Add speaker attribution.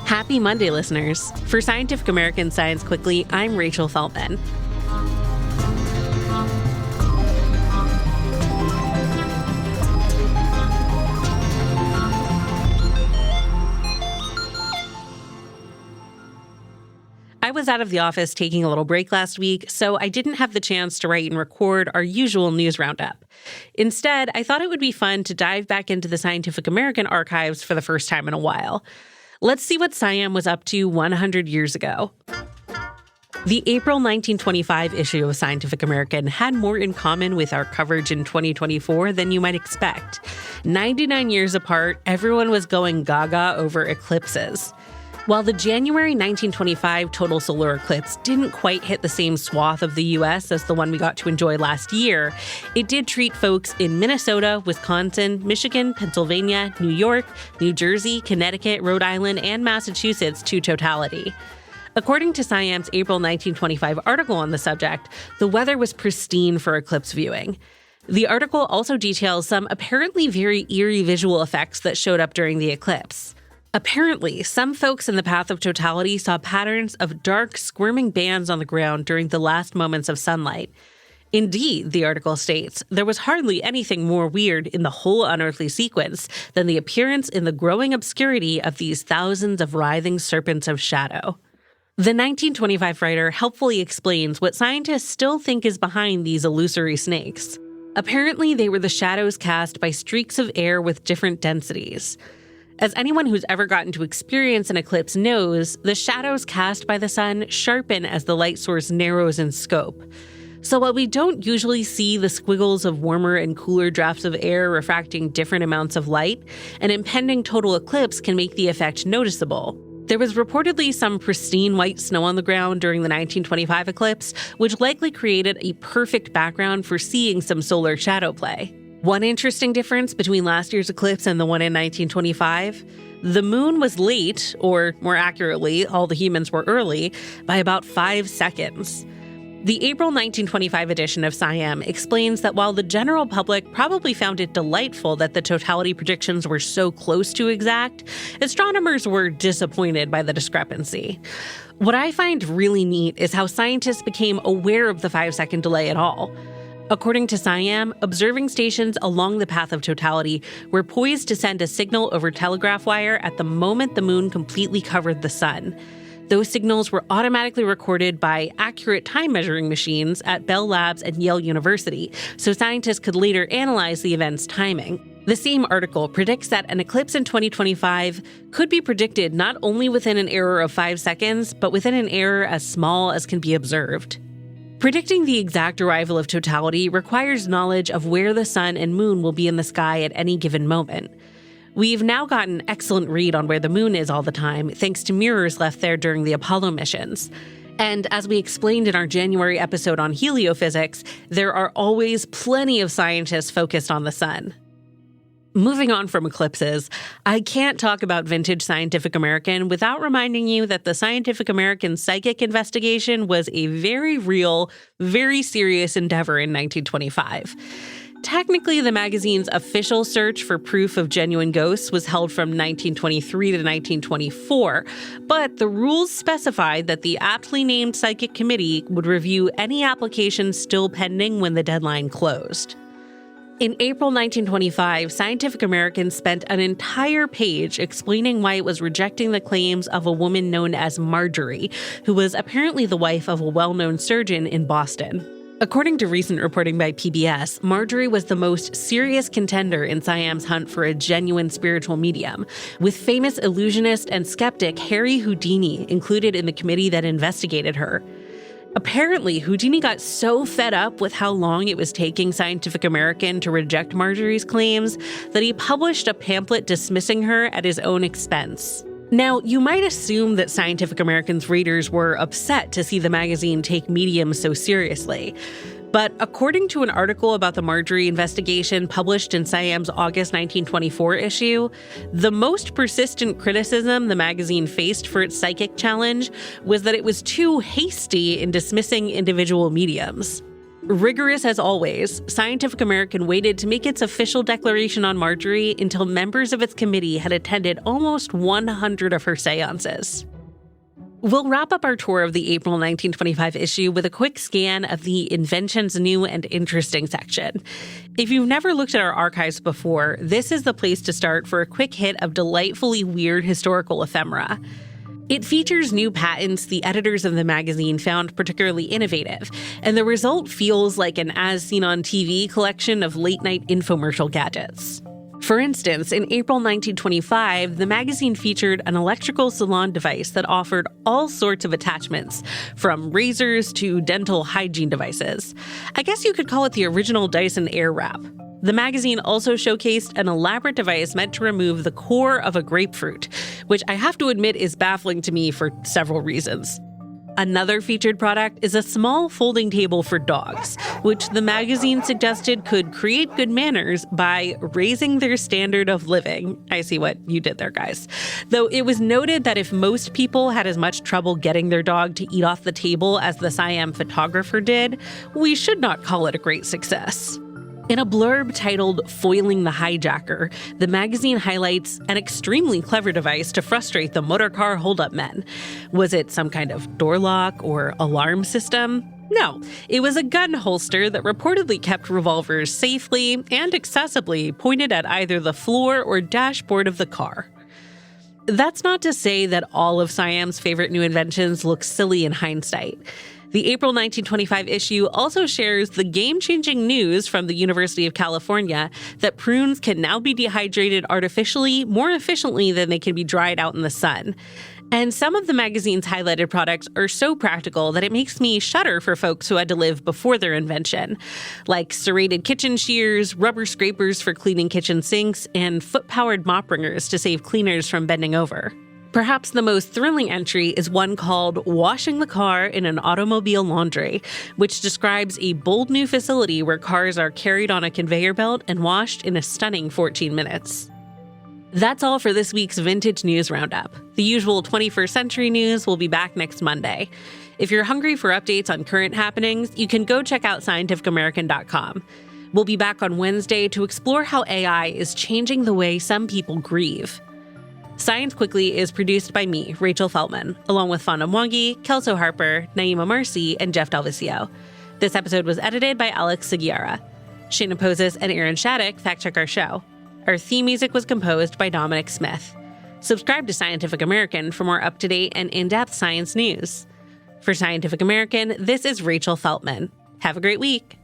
Speaker 1: Happy Monday, listeners. For Scientific American Science Quickly, I'm Rachel Feltman. I was out of the office taking a little break last week, so I didn't have the chance to write and record our usual news roundup. Instead, I thought it would be fun to dive back into the Scientific American archives for the first time in a while. Let's see what SciAm was up to 100 years ago. The April 1925 issue of Scientific American had more in common with our coverage in 2024 than you might expect. 99 years apart, everyone was going gaga over eclipses. While the January 1925 total solar eclipse didn't quite hit the same swath of the U.S. as the one we got to enjoy last year, it did treat folks in Minnesota, Wisconsin, Michigan, Pennsylvania, New York, New Jersey, Connecticut, Rhode Island, and Massachusetts to totality. According to SciAm's April 1925 article on the subject, the weather was pristine for eclipse viewing. The article also details some apparently very eerie visual effects that showed up during the eclipse. Apparently, some folks in the path of totality saw patterns of dark, squirming bands on the ground during the last moments of sunlight. Indeed, the article states, there was hardly anything more weird in the whole unearthly sequence than the appearance in the growing obscurity of these thousands of writhing serpents of shadow. The 1925 writer helpfully explains what scientists still think is behind these illusory snakes. Apparently, they were the shadows cast by streaks of air with different densities. As anyone who's ever gotten to experience an eclipse knows, the shadows cast by the sun sharpen as the light source narrows in scope. So while we don't usually see the squiggles of warmer and cooler drafts of air refracting different amounts of light, an impending total eclipse can make the effect noticeable. There was reportedly some pristine white snow on the ground during the 1925 eclipse, which likely created a perfect background for seeing some solar shadow play. One interesting difference between last year's eclipse and the one in 1925, the moon was late, or more accurately, all the humans were early, by about 5 seconds. The April 1925 edition of SciAm explains that while the general public probably found it delightful that the totality predictions were so close to exact, astronomers were disappointed by the discrepancy. What I find really neat is how scientists became aware of the 5-second delay at all. According to SciAm, observing stations along the path of totality were poised to send a signal over telegraph wire at the moment the moon completely covered the sun. Those signals were automatically recorded by accurate time-measuring machines at Bell Labs and Yale University, so scientists could later analyze the event's timing. The same article predicts that an eclipse in 2025 could be predicted not only within an error of 5 seconds, but within an error as small as can be observed. Predicting the exact arrival of totality requires knowledge of where the sun and moon will be in the sky at any given moment. We've now got an excellent read on where the moon is all the time, thanks to mirrors left there during the Apollo missions. And as we explained in our January episode on heliophysics, there are always plenty of scientists focused on the sun. Moving on from eclipses, I can't talk about vintage Scientific American without reminding you that the Scientific American psychic investigation was a very real, very serious endeavor in 1925. Technically, the magazine's official search for proof of genuine ghosts was held from 1923 to 1924, but the rules specified that the aptly named psychic committee would review any applications still pending when the deadline closed. In April 1925, Scientific American spent an entire page explaining why it was rejecting the claims of a woman known as Marjorie, who was apparently the wife of a well-known surgeon in Boston. According to recent reporting by PBS, Marjorie was the most serious contender in SciAm's hunt for a genuine spiritual medium, with famous illusionist and skeptic Harry Houdini included in the committee that investigated her. Apparently, Houdini got so fed up with how long it was taking Scientific American to reject Marjorie's claims that he published a pamphlet dismissing her at his own expense. Now, you might assume that Scientific American's readers were upset to see the magazine take mediums so seriously. But according to an article about the Marjorie investigation published in SciAm's August 1924 issue, the most persistent criticism the magazine faced for its psychic challenge was that it was too hasty in dismissing individual mediums. Rigorous as always, Scientific American waited to make its official declaration on Marjorie until members of its committee had attended almost 100 of her seances. We'll wrap up our tour of the April 1925 issue with a quick scan of the Inventions New and Interesting section. If you've never looked at our archives before, this is the place to start for a quick hit of delightfully weird historical ephemera. It features new patents the editors of the magazine found particularly innovative, and the result feels like an as-seen-on-TV collection of late-night infomercial gadgets. For instance, in April 1925, the magazine featured an electrical salon device that offered all sorts of attachments, from razors to dental hygiene devices. I guess you could call it the original Dyson Airwrap. The magazine also showcased an elaborate device meant to remove the core of a grapefruit, which I have to admit is baffling to me for several reasons. Another featured product is a small folding table for dogs, which the magazine suggested could create good manners by raising their standard of living. I see what you did there, guys. Though it was noted that if most people had as much trouble getting their dog to eat off the table as the Siam photographer did, we should not call it a great success. In a blurb titled "Foiling the Hijacker," the magazine highlights an extremely clever device to frustrate the motorcar holdup men. Was it some kind of door lock or alarm system? No, it was a gun holster that reportedly kept revolvers safely and accessibly pointed at either the floor or dashboard of the car. That's not to say that all of Siam's favorite new inventions look silly in hindsight. The April 1925 issue also shares the game-changing news from the University of California that prunes can now be dehydrated artificially more efficiently than they can be dried out in the sun. And some of the magazine's highlighted products are so practical that it makes me shudder for folks who had to live before their invention, like serrated kitchen shears, rubber scrapers for cleaning kitchen sinks, and foot-powered mop wringers to save cleaners from bending over. Perhaps the most thrilling entry is one called "Washing the Car in an Automobile Laundry," which describes a bold new facility where cars are carried on a conveyor belt and washed in a stunning 14 minutes. That's all for this week's Vintage News Roundup. The usual 21st Century News will be back next Monday. If you're hungry for updates on current happenings, you can go check out scientificamerican.com. We'll be back on Wednesday to explore how AI is changing the way some people grieve. Science Quickly is produced by me, Rachel Feltman, along with Fonda Mwangi, Kelso Harper, Naeem Amarsy, and DelViscio. This episode was edited by Alex Sugiura. Shayna Posses and Aaron Shattuck fact-check our show. Our theme music was composed by Dominic Smith. Subscribe to Scientific American for more up-to-date and in-depth science news. For Scientific American, this is Rachel Feltman. Have a great week.